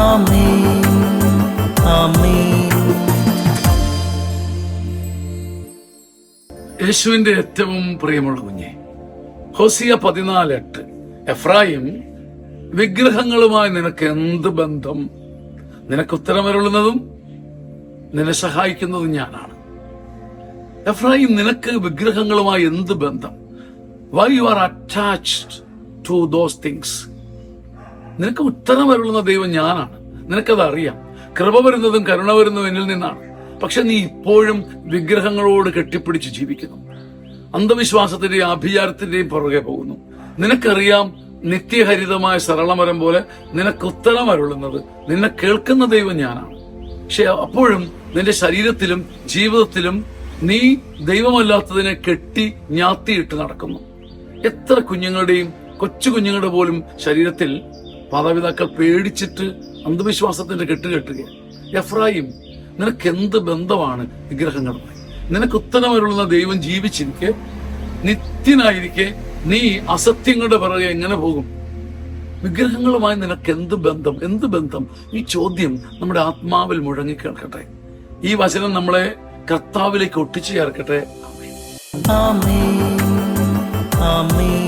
ആമേൻ, ആമേൻ. യേശുവിന്റെ ഏറ്റവും പ്രിയമുള്ള കുഞ്ഞെ, ഹോസിയ 14:8, എഫ്രായിം, വിഗ്രഹങ്ങളുമായി നിനക്ക് എന്ത് ബന്ധം? നിനക്ക് ഉത്തരമരുളുന്നതും നിന്നെ സഹായിക്കുന്നതും ഞാനാണ്. എഫ്രായിം, നിനക്ക് വിഗ്രഹങ്ങളുമായി എന്ത് ബന്ധം? Why you are attached to those things? നിനക്ക് ഉത്തരമരുളുന്ന ദൈവം ഞാനാണ്. നിനക്കത് അറിയാം. കൃപ വരുന്നതും കരുണ വരുന്നതും എന്നിൽ നിന്നാണ്. പക്ഷെ നീ ഇപ്പോഴും വിഗ്രഹങ്ങളോട് കെട്ടിപ്പിടിച്ച് ജീവിക്കുന്നു. അന്ധവിശ്വാസത്തിന്റെയും അഭിചാരത്തിന്റെയും പുറകെ പോകുന്നു. നിനക്കറിയാം, നിത്യഹരിതമായ സരളമരം പോലെ നിനക്ക് ഉത്തരമരുളുന്നത്, നിന്നെ കേൾക്കുന്ന ദൈവം ഞാനാണ്. പക്ഷെ അപ്പോഴും നിന്റെ ശരീരത്തിലും ജീവിതത്തിലും നീ ദൈവമല്ലാത്തതിനെ കെട്ടി ഞാത്തിയിട്ട് നടക്കുന്നു. എത്ര കുഞ്ഞുങ്ങളുടെയും കൊച്ചു കുഞ്ഞുങ്ങളുടെ പോലും ശരീരത്തിൽ മാതാപിതാക്കൾ പേടിച്ചിട്ട് അന്ധവിശ്വാസത്തിന്റെ കെട്ടുകെട്ടുകയാണ്. എഫ്രായിം, നിനക്ക് എന്ത് ബന്ധമാണ് വിഗ്രഹങ്ങളുമായി? നിനക്ക് ഉത്തരമരുളുന്ന ദൈവം ജീവിച്ചിരിക്കെ, നിത്യനായിരിക്കെ നീ അസത്യങ്ങളുടെ പിറകെ എങ്ങനെ പോകും? വിഗ്രഹങ്ങളുമായി നിനക്ക് എന്ത് ബന്ധം? എന്ത് ബന്ധം? ഈ ചോദ്യം നമ്മുടെ ആത്മാവിൽ മുഴങ്ങിക്കേൾക്കട്ടെ. ഈ വചനം നമ്മളെ കർത്താവിലേക്ക് ഒട്ടിച്ചു ചേർക്കട്ടെ. ആമേൻ, ആമേൻ.